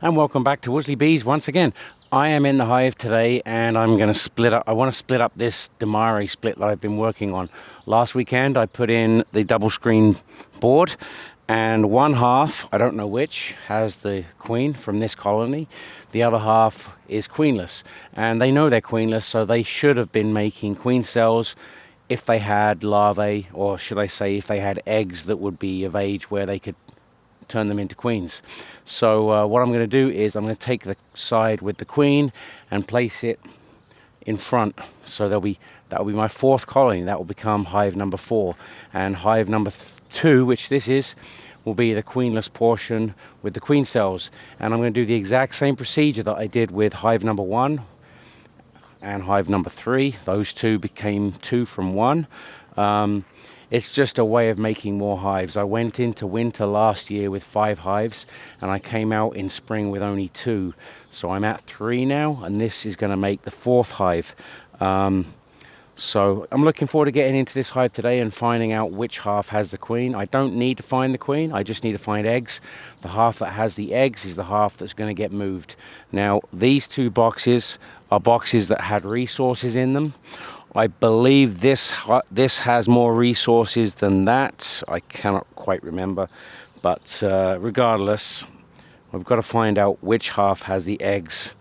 And welcome back to Worsley Bees once again. I am in the hive today and I'm going to split up. I want to split up this Demari split that I've been working on. Last weekend I put in the double screen board and one half, I don't know which, has the queen from this colony. The other half is queenless, and they know they're queenless, so they should have been making queen cells if they had larvae, or should I say if they had eggs that would be of age where they could turn them into queens. So what I'm going to do is I'm going to take the side with the queen and place it in front. So that will be my fourth colony. That will become hive number 4, and hive number 2, which this is, will be the queenless portion with the queen cells. And I'm going to do the exact same procedure that I did with hive number 1 and hive number 3. Those two became 2 from 1. It's just a way of making more hives. I went into winter last year with 5 hives and I came out in spring with only 2. So I'm at 3 now, and this is going to make the 4th hive. So I'm looking forward to getting into this hive today and finding out which half has the queen. I don't need to find the queen, I just need to find eggs. The half that has the eggs is the half that's going to get moved. Now these 2 boxes are boxes that had resources in them. I believe this has more resources than that. I cannot quite remember, but regardless, we've got to find out which half has the eggs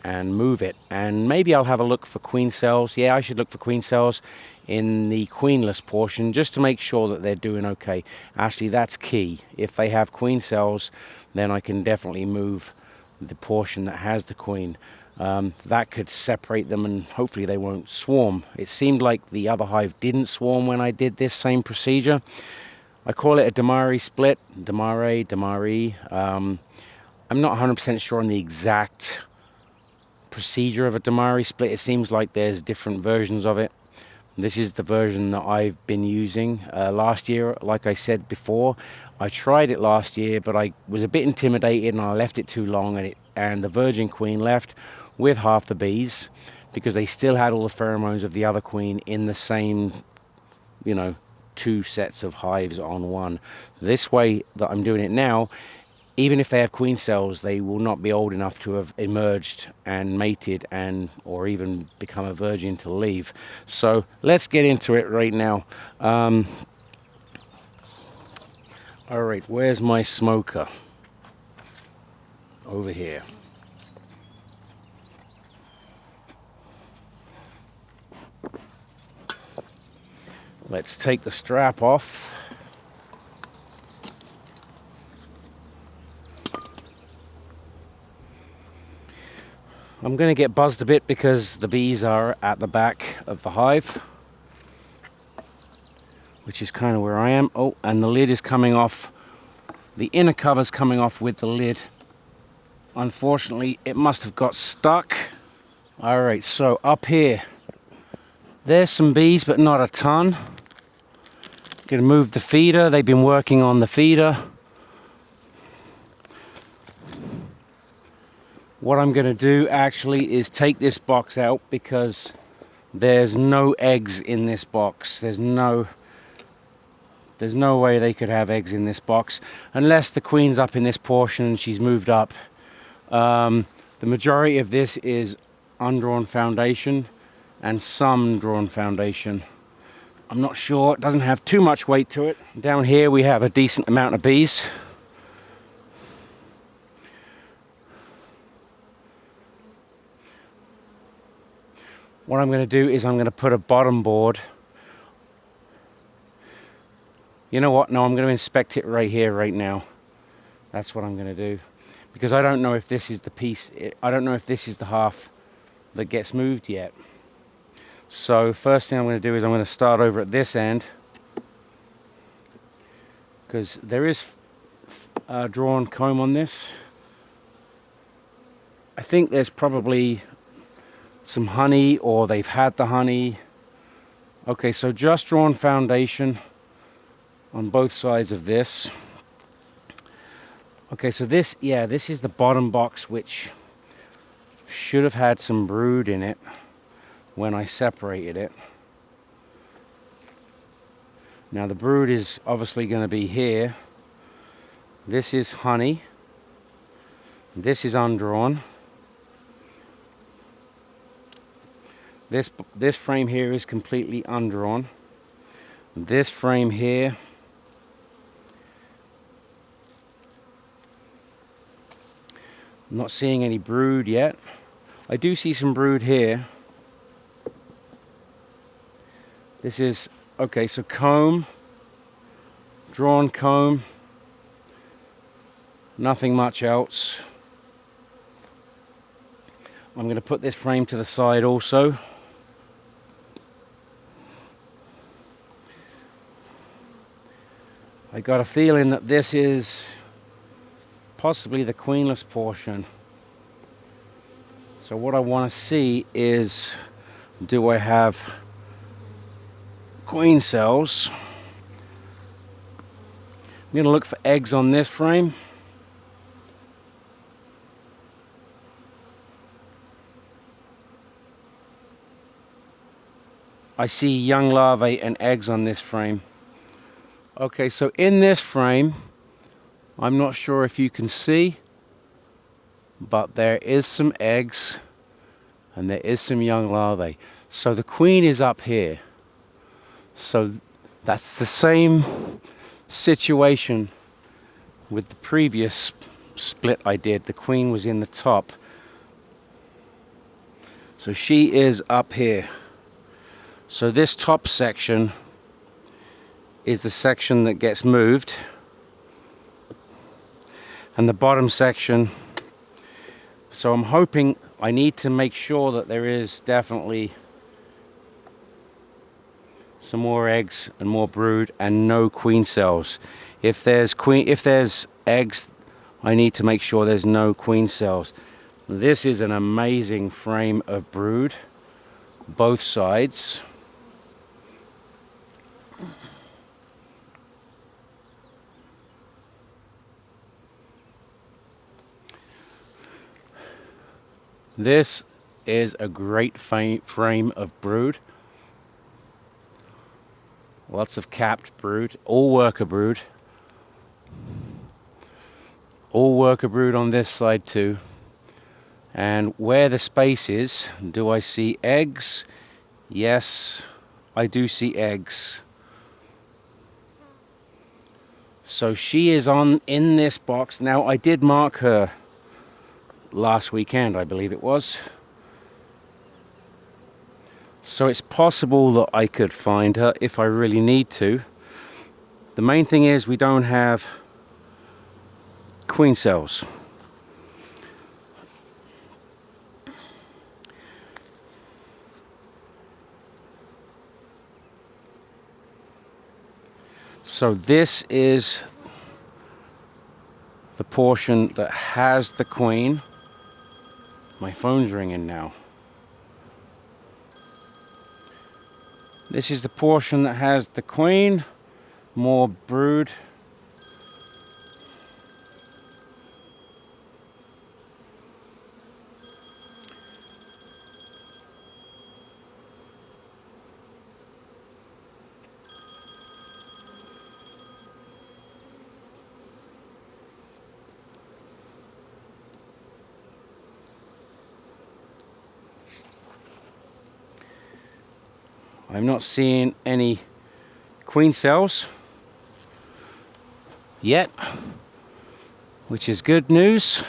and move it. And maybe I'll have a look for queen cells. Yeah, I should look for queen cells in the queenless portion just to make sure that they're doing okay. Actually, that's key. If they have queen cells, then I can definitely move the portion that has the queen. That could separate them and hopefully they won't swarm. It seemed like the other hive didn't swarm when I did this same procedure. I call it a Demari split, Demaree. I'm not 100% sure on the exact procedure of a Demari split. It seems like there's different versions of it. This is the version that I've been using. Last year, like I said before, I tried it last year, but I was a bit intimidated and I left it too long, and the virgin queen left with half the bees because they still had all the pheromones of the other queen in the same, 2 sets of hives on one. This way that I'm doing it now, even if they have queen cells, they will not be old enough to have emerged and mated or even become a virgin to leave. So let's get into it right now. All right, where's my smoker? Over here. Let's take the strap off. I'm going to get buzzed a bit because the bees are at the back of the hive, which is kind of where I am. Oh, and the lid is coming off. The inner cover's coming off with the lid. Unfortunately, it must have got stuck. All right, so up here, there's some bees, but not a ton. Gonna move the feeder. They've been working on the feeder. What I'm going to do actually is take this box out because there's no eggs in this box. There's no way they could have eggs in this box unless the queen's up in this portion and she's moved up. The majority of this is undrawn foundation and some drawn foundation. I'm not sure, it doesn't have too much weight to it. Down here we have a decent amount of bees. What I'm going to do is I'm going to put a bottom board. You know what? No, I'm going to inspect it right here, right now. That's what I'm going to do. Because I don't know if this is the piece, I don't know if this is the half that gets moved yet. So first thing I'm going to do is I'm going to start over at this end. Because there is drawn comb on this. I think there's probably some honey, or they've had the honey. Okay, so just drawn foundation on both sides of this. Okay, so this is the bottom box, which should have had some brood in it when I separated it. Now the brood is obviously going to be here. This is honey. This is undrawn. This frame here is completely undrawn. This frame here, I'm not seeing any brood yet. I do see some brood here. This is, okay, so comb, drawn comb, nothing much else. I'm going to put this frame to the side also. I got a feeling that this is possibly the queenless portion. So what I want to see is, do I have queen cells? I'm going to look for eggs on this frame. I see young larvae and eggs on this frame. Okay, so in this frame, I'm not sure if you can see, but there is some eggs and there is some young larvae. So the queen is up here. So that's the same situation with the previous split I did. The queen was in the top. So she is up here. So this top section is the section that gets moved, and the bottom section, so I'm hoping, I need to make sure that there is definitely some more eggs and more brood and no queen cells. If there's eggs, I need to make sure there's no queen cells. This is an amazing frame of brood, both sides. This is a great frame of brood. Lots of capped brood, all worker brood. All worker brood on this side too. And where the space is, do I see eggs? Yes, I do see eggs. So she is in this box. Now I did mark her last weekend, I believe it was. So it's possible that I could find her if I really need to. The main thing is we don't have queen cells. So this is the portion that has the queen. My phone's ringing now. This is the portion that has the queen, more brood. I'm not seeing any queen cells yet, which is good news.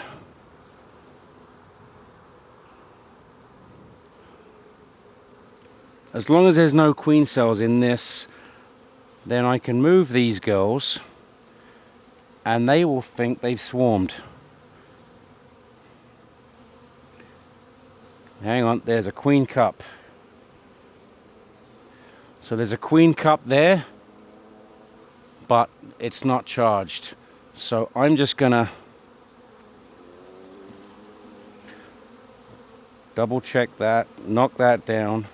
As long as there's no queen cells in this, then I can move these girls and they will think they've swarmed. Hang on, there's a queen cup. So there's a queen cup there, but it's not charged. So I'm just gonna double check that, knock that down.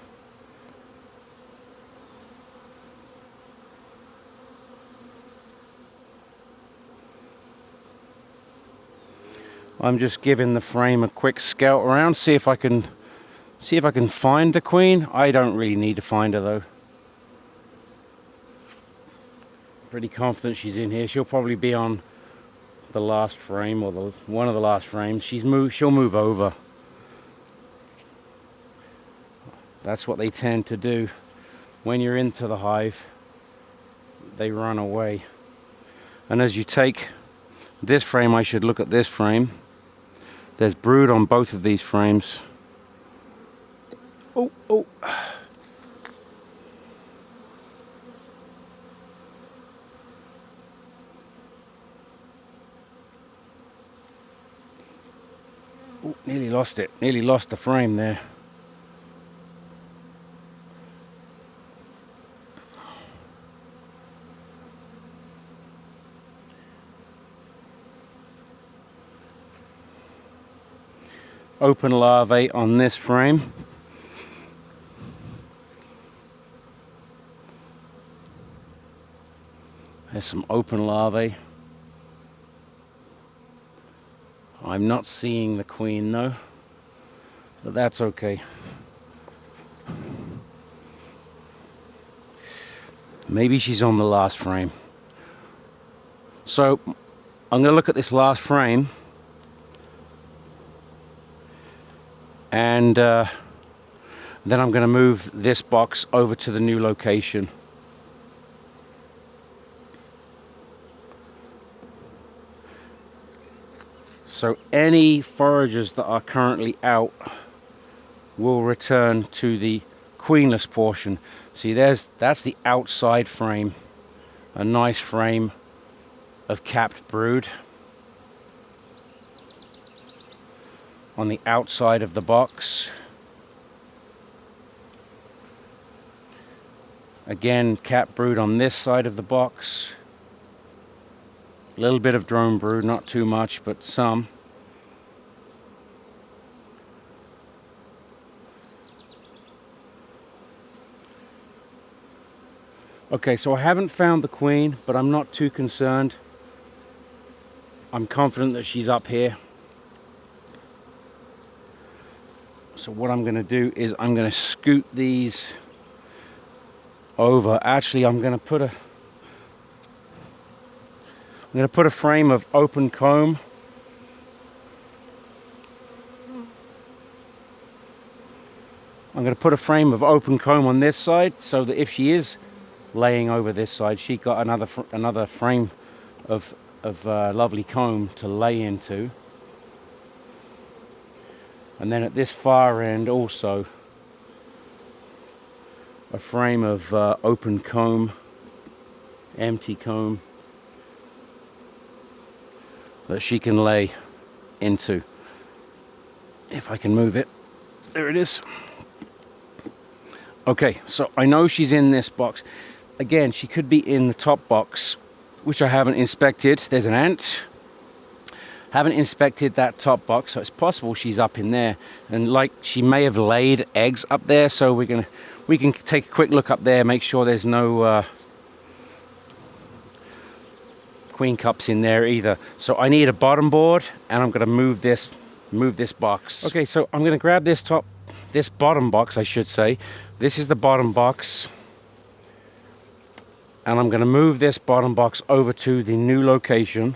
I'm just giving the frame a quick scout around, see if I can find the queen. I don't really need to find her though. Pretty confident she's in here. She'll probably be on the last frame, or one of the last frames. She'll move over. That's what they tend to do. When you're into the hive, they run away. And as you take this frame, I should look at this frame. There's brood on both of these frames. Oh, oh. Oh, nearly lost it. Nearly lost the frame there. Open larvae on this frame. There's some open larvae. I'm not seeing the queen though, but that's okay. Maybe she's on the last frame. So I'm going to look at this last frame, and then I'm going to move this box over to the new location. So any foragers that are currently out will return to the queenless portion. See, that's the outside frame, a nice frame of capped brood on the outside of the box. Again, capped brood on this side of the box. A little bit of drone brood, not too much, but some. Okay, so I haven't found the queen, but I'm not too concerned. I'm confident that she's up here. So what I'm going to do is I'm going to scoot these over. Actually, I'm going to put a frame of open comb. I'm going to put a frame of open comb on this side, so that if she is laying over this side, she got another frame of lovely comb to lay into. And then at this far end also a frame of open comb, empty comb, that she can lay into. If I can move it. There it is. Okay, so I know she's in this box. Again, she could be in the top box, which I haven't inspected. There's an ant. Haven't inspected that top box, so it's possible she's up in there. And like, she may have laid eggs up there, so we can take a quick look up there, make sure there's no queen cups in there either. So I need a bottom board, and I'm going to move this box. Okay, so I'm going to grab this bottom box, I should say. This is the bottom box, and I'm going to move this bottom box over to the new location.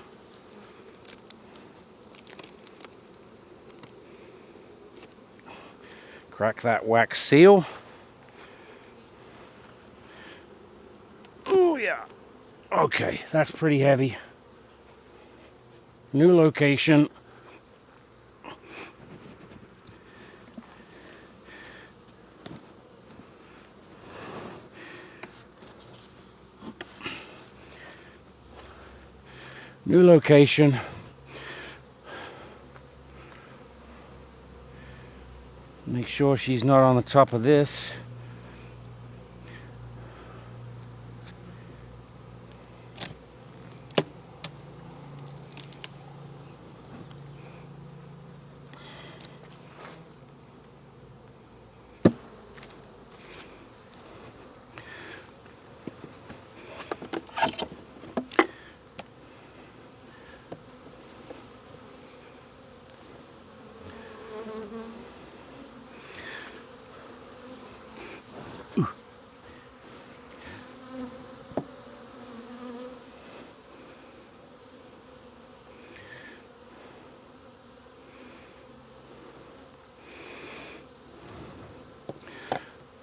Crack that wax seal. Oh yeah. Okay, that's pretty heavy. New location. New location. Make sure she's not on the top of this.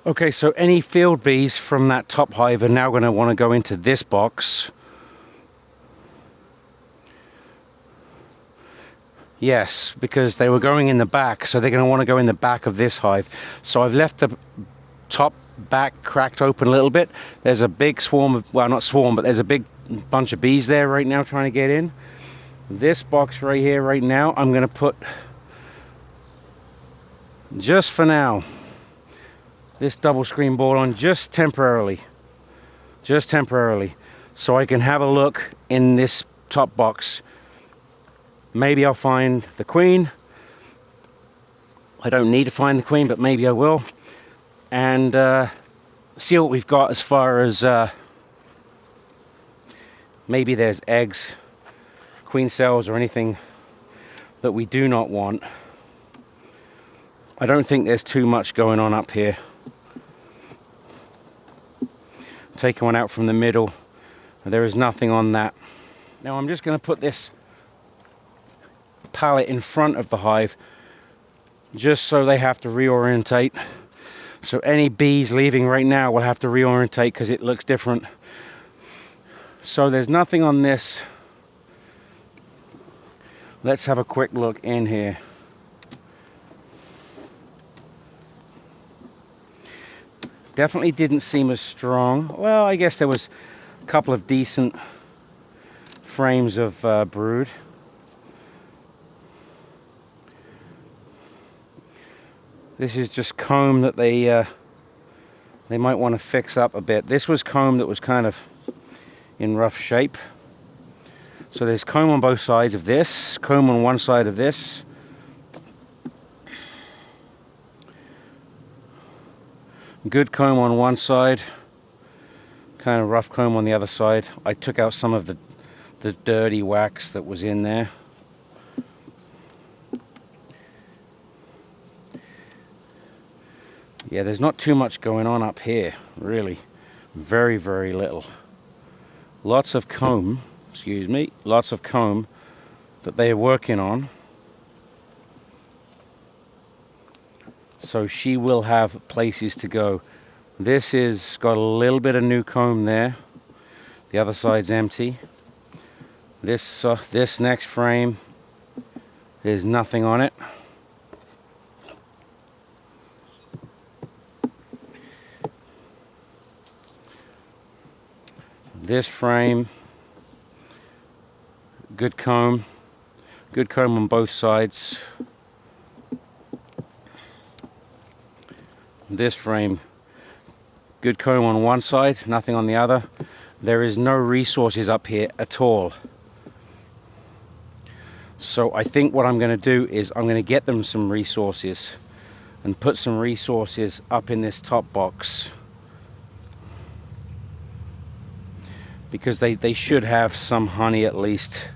Okay, so any field bees from that top hive are now going to want to go into this box. Yes, because they were going in the back, so they're going to want to go in the back of this hive. So I've left the top back cracked open a little bit. There's a big swarm of, well, not swarm, but there's a big bunch of bees there right now trying to get in. This box right here, right now, I'm going to put, just for now, this double screen board on just temporarily, so I can have a look in this top box. Maybe I'll find the queen. I don't need to find the queen, but maybe I will. And see what we've got as far as maybe there's eggs, queen cells, or anything that we do not want. I don't think there's too much going on up here. Taking one out from the middle. There is nothing on that. Now I'm just going to put this pallet in front of the hive just so they have to reorientate. So any bees leaving right now will have to reorientate because it looks different. So there's nothing on this. Let's have a quick look in here. Definitely didn't seem as strong. Well, I guess there was a couple of decent frames of brood. This is just comb that they might want to fix up a bit. This was comb that was kind of in rough shape. So there's comb on both sides of this, comb on one side of this. Good comb on one side, kind of rough comb on the other side. I took out some of the dirty wax that was in there. Yeah, there's not too much going on up here, really. Very, very little. Lots of comb, excuse me, lots of comb that they're working on. So she will have places to go. This is got a little bit of new comb there. The other side's empty. This next frame, there's nothing on it. This frame, good comb on both sides. This frame, good comb on one side, nothing on the other. There is no resources up here at all. So I think what I'm going to do is I'm going to get them some resources and put some resources up in this top box, because they should have some honey at least.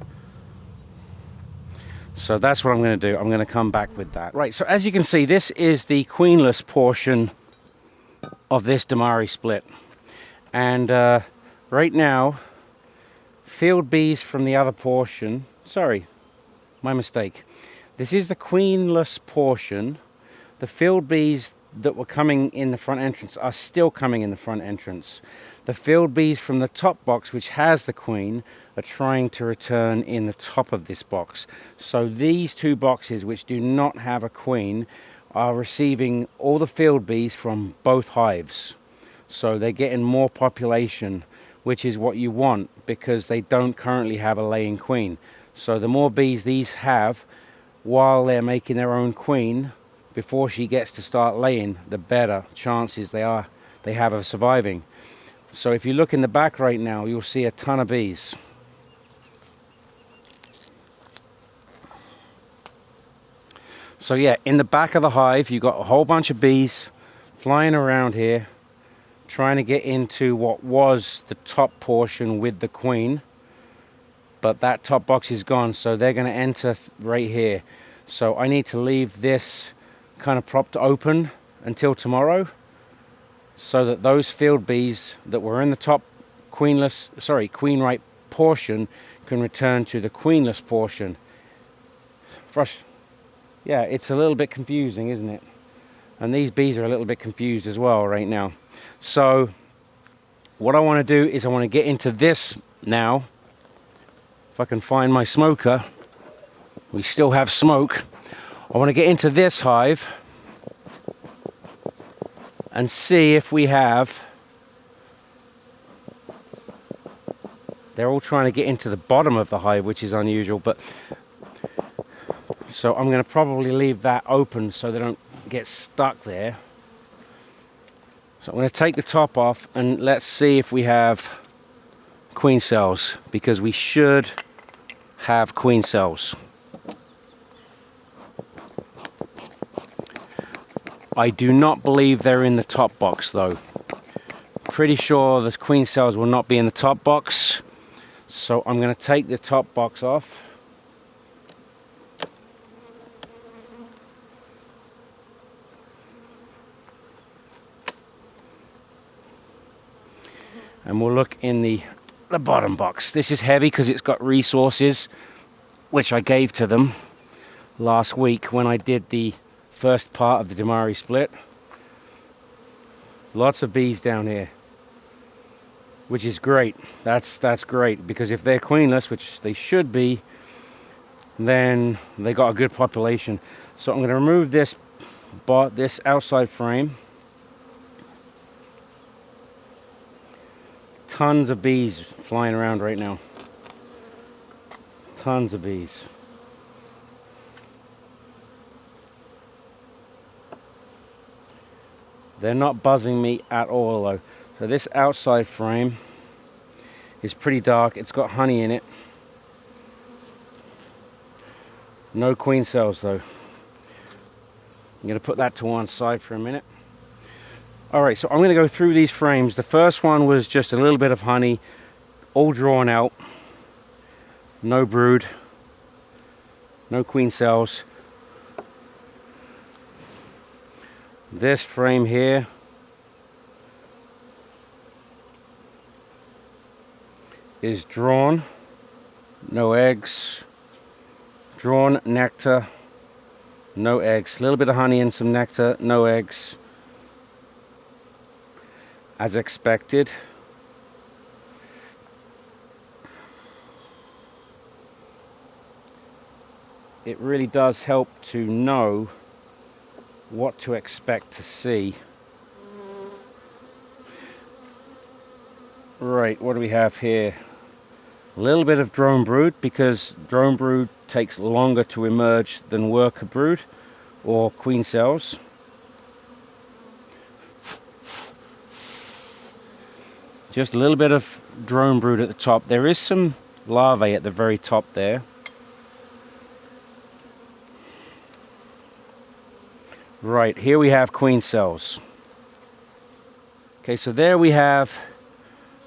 So that's what I'm going to do. I'm going to come back with that. Right, so as you can see, this is the queenless portion of this Demari split. And right now, field bees from the other portion, sorry, my mistake. This is the queenless portion. The field bees that were coming in the front entrance are still coming in the front entrance. The field bees from the top box, which has the queen, are trying to return in the top of this box. So these two boxes, which do not have a queen, are receiving all the field bees from both hives. So they're getting more population, which is what you want, because they don't currently have a laying queen. So the more bees these have while they're making their own queen, before she gets to start laying, the better chances they have of surviving. So if you look in the back right now, you'll see a ton of bees. So yeah, in the back of the hive, you've got a whole bunch of bees flying around here, trying to get into what was the top portion with the queen. But that top box is gone, so they're going to enter right here. So I need to leave this kind of propped open until tomorrow, so that those field bees that were in the top queen right portion can return to the queenless portion. Yeah, it's a little bit confusing, isn't it? And these bees are a little bit confused as well right now. So what I want to do is I want to get into this now. If I can find my smoker, we still have smoke. I want to get into this hive and see if we have... They're all trying to get into the bottom of the hive, which is unusual, but... So I'm going to probably leave that open so they don't get stuck there. So I'm going to take the top off and let's see if we have queen cells, because we should have queen cells. I do not believe they're in the top box though. Pretty sure the queen cells will not be in the top box. So I'm going to take the top box off. And we'll look in the bottom box. This is heavy because it's got resources which I gave to them last week when I did the first part of the Demari split. Lots of bees down here, which is great. That's great, because if they're queenless, which they should be, then they got a good population. So I'm going to remove this outside frame. Tons of bees flying around right now. Tons of bees. They're not buzzing me at all though. So this outside frame is pretty dark. It's got honey in it. No queen cells though. I'm going to put that to one side for a minute. Alright, so I'm going to go through these frames. The first one was just a little bit of honey, all drawn out. No brood. No queen cells. This frame here is drawn. No eggs. Drawn, nectar. No eggs. A little bit of honey and some nectar. No eggs. As expected. It really does help to know what to expect to see. Right, what do we have here? A little bit of drone brood, because drone brood takes longer to emerge than worker brood or queen cells. Just a little bit of drone brood at the top. There is some larvae at the very top there. Right, here we have queen cells. Okay, so there we have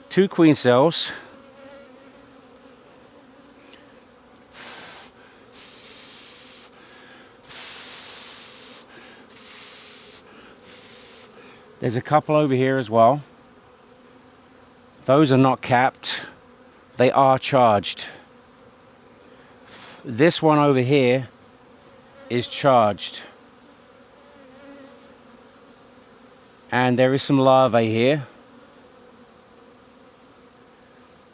2 queen cells. There's a couple over here as well. Those are not capped. They are charged. This one over here is charged. And there is some larvae here.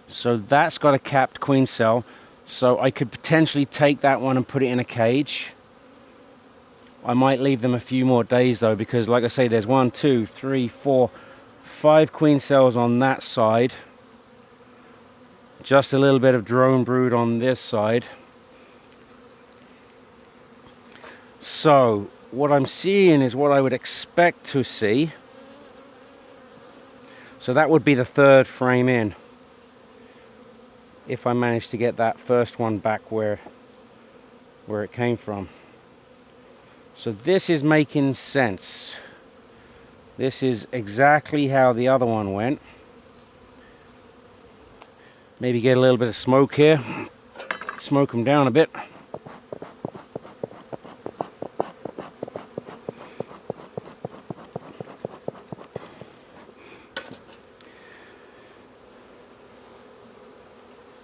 So that's got a capped queen cell. So I could potentially take that one and put it in a cage. I might leave them a few more days though, because like I say, there's 1, 2, 3, 4, 5 queen cells on that side. Just a little bit of drone brood on this side. So what I'm seeing is what I would expect to see. So that would be the 3rd frame in, if I manage to get that first one back where it came from. So this is making sense. This is exactly how the other one went. Maybe get a little bit of smoke here. Smoke them down a bit.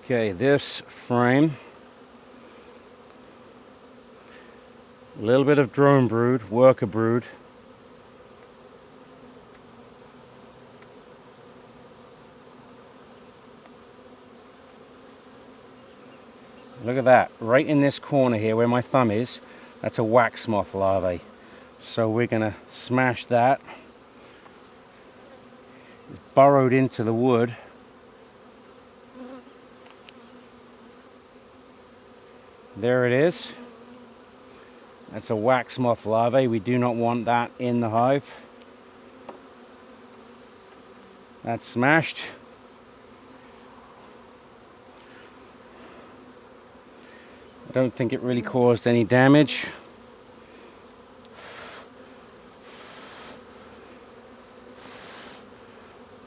Okay, this frame. A little bit of drone brood, worker brood. Look at that, right in this corner here where my thumb is, that's a wax moth larvae. So we're gonna smash that. It's burrowed into the wood. There it is. That's a wax moth larvae. We do not want that in the hive. That's smashed. I don't think it really caused any damage.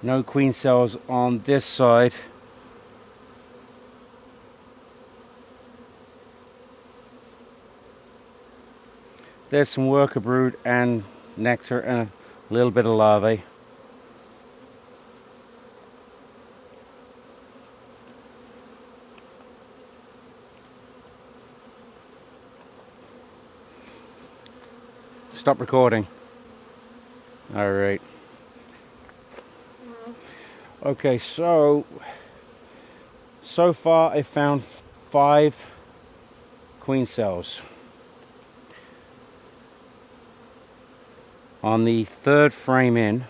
No queen cells on this side. There's some worker brood and nectar and a little bit of larvae. Stop recording. All right. Okay, so far I found 5 queen cells. On the 3rd frame in,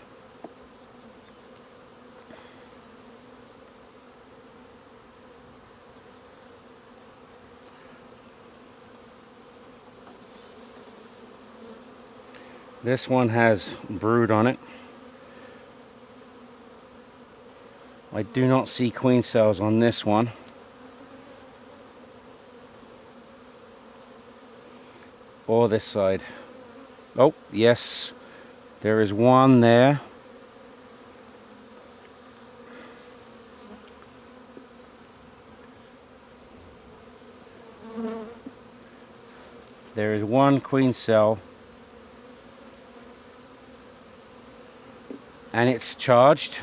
this one has brood on it. I do not see queen cells on this one. Or this side. Oh, yes. There is one there. There is one queen cell. And it's charged.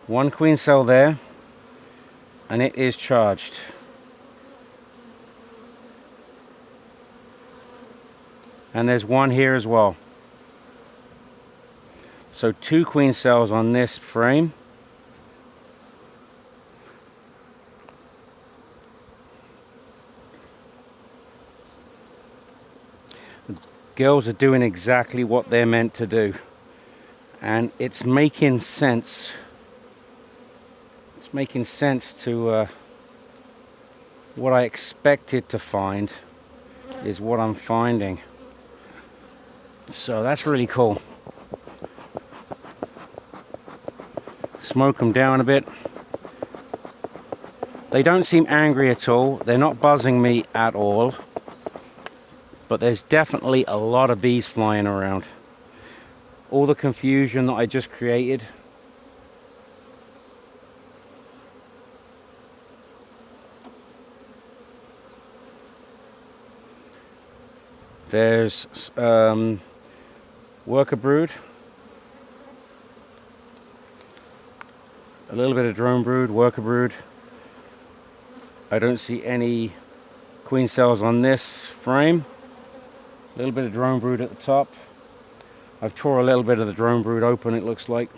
One queen cell there. And it is charged. And there's one here as well. So 2 queen cells on this frame. The girls are doing exactly what they're meant to do. And it's making sense. It's making sense to what I expected to find is what I'm finding. So that's really cool. Smoke them down a bit. They don't seem angry at all. They're not buzzing me at all. But there's definitely a lot of bees flying around. All the confusion that I just created. There's worker brood. A little bit of drone brood, worker brood. I don't see any queen cells on this frame. A little bit of drone brood at the top. I've tore a little bit of the drone brood open, it looks like.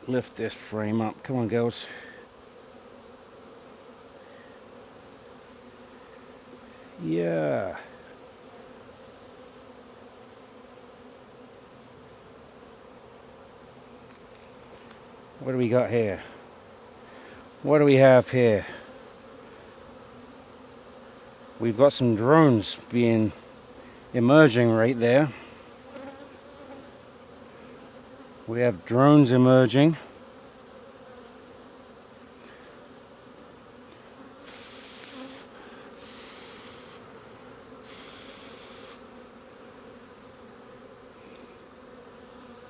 Lift this frame up. Come on, girls. Yeah. What do we got here? What do we have here? We've got some drones emerging right there. We have drones emerging.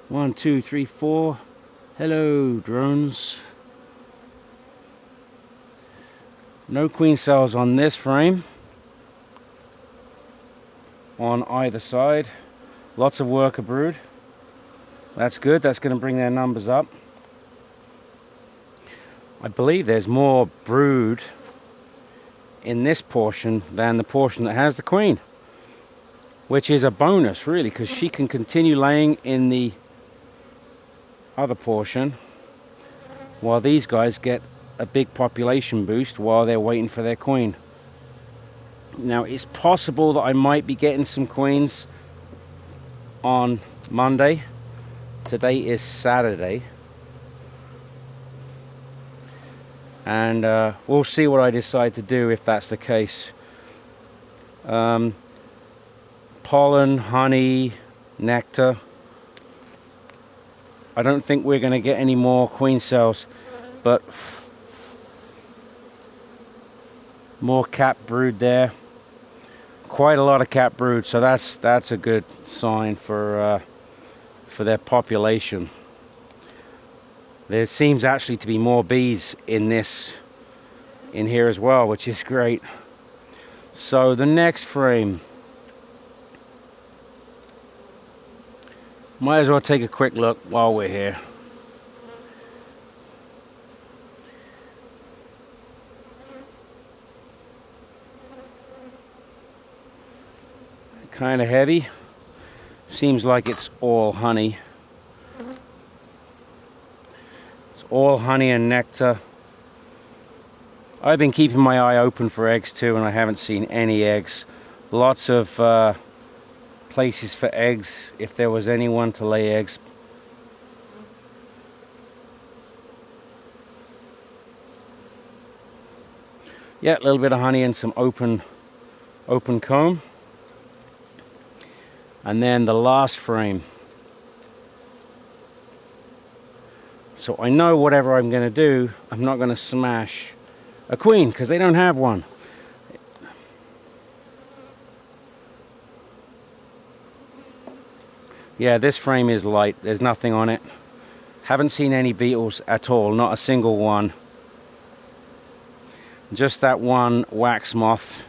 One, two, three, four. Hello, drones. No queen cells on this frame. On either side. Lots of worker brood. That's good. That's going to bring their numbers up. I believe there's more brood in this portion than the portion that has the queen, which is a bonus really, because she can continue laying in the other portion while these guys get a big population boost while they're waiting for their queen. Now it's possible that I might be getting some queens on Monday. Today is Saturday, and we'll see what I decide to do if that's the case. Pollen, honey, nectar. I don't think we're going to get any more queen cells, but more cap brood there. Quite a lot of cap brood, so that's a good sign for their population. There seems actually to be more bees in here as well, which is great. So the next frame, might as well take a quick look while we're here. Kind of heavy. Seems like it's all honey. It's all honey and nectar. I've been keeping my eye open for eggs too, and I haven't seen any eggs. Lots of places for eggs if there was anyone to lay eggs. Yeah, a little bit of honey and some open comb. And then the last frame. So I know whatever I'm going to do, I'm not going to smash a queen because they don't have one. Yeah, this frame is light. There's nothing on it. Haven't seen any beetles at all, not a single one. Just that one wax moth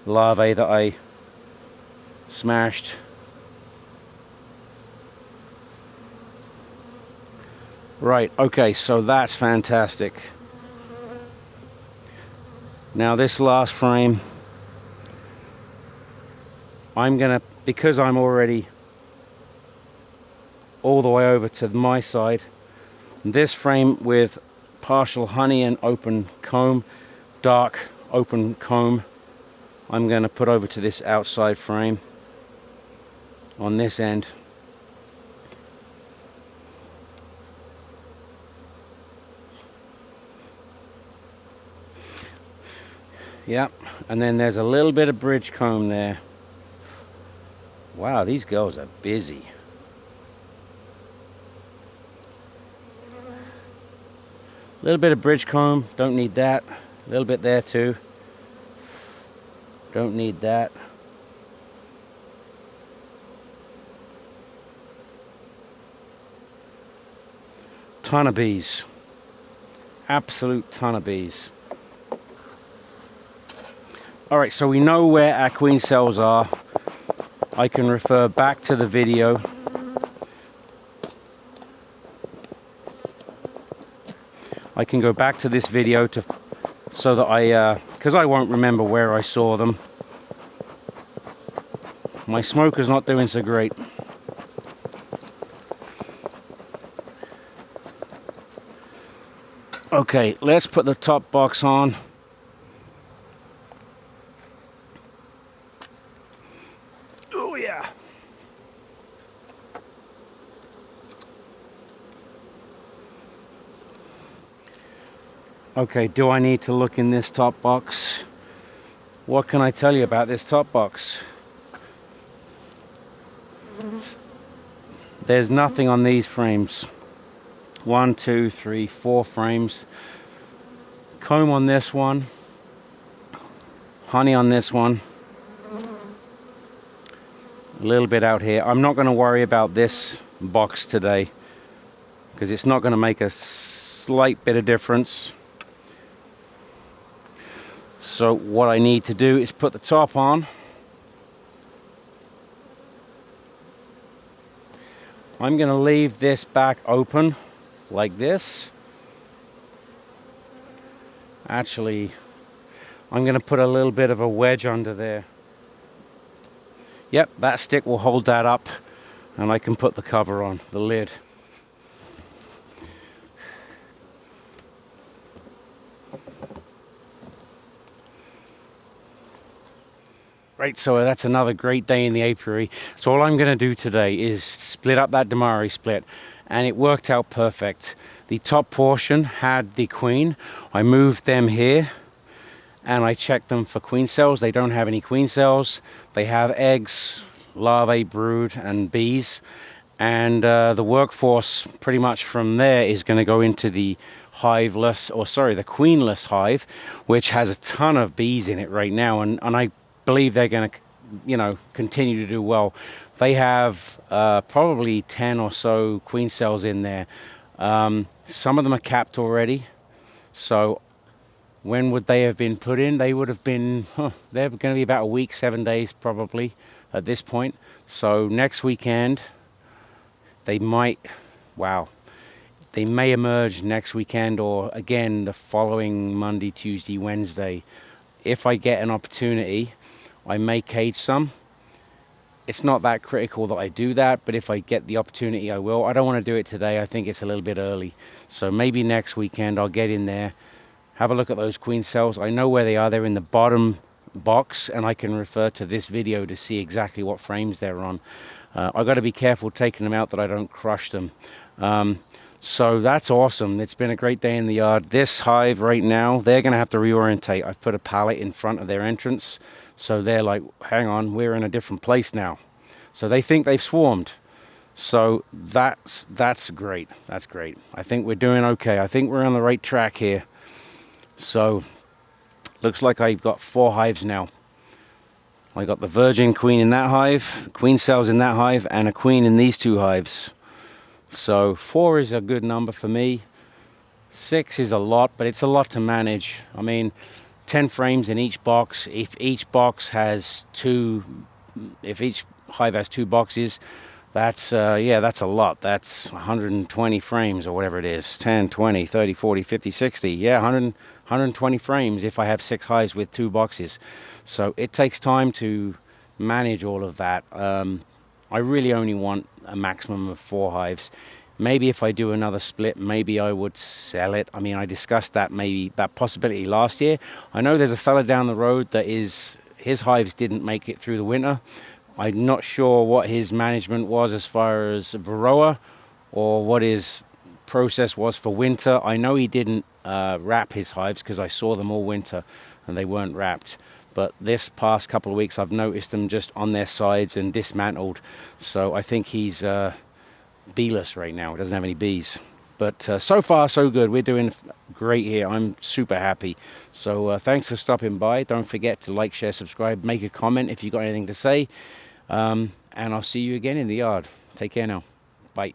larvae that I smashed. Right, okay, so that's fantastic. Now this last frame, I'm gonna, because I'm already all the way over to my side, this frame with partial honey and open comb, dark open comb, I'm gonna put over to this outside frame on this end. Yep, and then there's a little bit of bridge comb there. Wow, these girls are busy. A little bit of bridge comb, don't need that. A little bit there too. Don't need that. Ton of bees. Absolute ton of bees. Alright, so we know where our queen cells are. I can refer back to the video. I can go back to this video so that because I won't remember where I saw them. My smoker's not doing so great. Okay, let's put the top box on. Oh yeah. Okay, do I need to look in this top box? What can I tell you about this top box? There's nothing on these frames. 1, 2, 3, 4 frames. Comb on this one. Honey on this one. A little bit out here. I'm not going to worry about this box today because it's not going to make a slight bit of difference. So what I need to do is put the top on. I'm going to leave this back open like this. Actually, I'm going to put a little bit of a wedge under there. Yep, that stick will hold that up, and I can put the cover on, the lid. Right, so that's another great day in the apiary. So all I'm going to do today is split up that Demari split, and it worked out perfect. The top portion had the queen. I moved them here, and I checked them for queen cells. They don't have any queen cells. They have eggs, larvae, brood, and bees. And the workforce pretty much from there is going to go into the hiveless, or sorry, the queenless hive, which has a ton of bees in it right now. And I believe they're going to, you know, continue to do well. They have probably 10 or so queen cells in there. Some of them are capped already. So when would they have been put in? They would have been, they're going to be about a week, 7 days probably at this point. So next weekend, they might, wow, they may emerge next weekend, or again the following Monday, Tuesday, Wednesday. If I get an opportunity, I may cage some. It's not that critical that I do that, but if I get the opportunity, I will. I don't want to do it today. I think it's a little bit early. So maybe next weekend I'll get in there, have a look at those queen cells. I know where they are. They're in the bottom box, and I can refer to this video to see exactly what frames they're on. I've got to be careful taking them out that I don't crush them. So that's awesome. It's been a great day in the yard. This hive right now, they're going to have to reorientate. I've put a pallet in front of their entrance, so they're like, hang on, we're in a different place now. So they think they've swarmed. So that's great. That's great. I think we're doing okay. I think we're on the right track here. So looks like I've got 4 hives now. I got the virgin queen in that hive, queen cells in that hive, and a queen in these 2 hives. So 4 is a good number for me. 6 is a lot, but it's a lot to manage. I mean, 10 frames in each box. If each box has 2, if each hive has 2 boxes, that's, yeah, that's a lot. That's 120 frames or whatever it is. 10, 20, 30, 40, 50, 60. Yeah, 120 frames if I have 6 hives with 2 boxes. So it takes time to manage all of that. I really only want a maximum of 4 hives. Maybe if I do another split, maybe I would sell it. I mean, I discussed that possibility last year. I know there's a fella down the road that his hives didn't make it through the winter. I'm not sure what his management was as far as Varroa, or what his process was for winter. I know he didn't wrap his hives, because I saw them all winter and they weren't wrapped. But this past couple of weeks, I've noticed them just on their sides and dismantled. So I think he's beeless right now. He doesn't have any bees. But so far, so good. We're doing great here. I'm super happy. So thanks for stopping by. Don't forget to like, share, subscribe, make a comment if you've got anything to say. And I'll see you again in the yard. Take care now. Bye.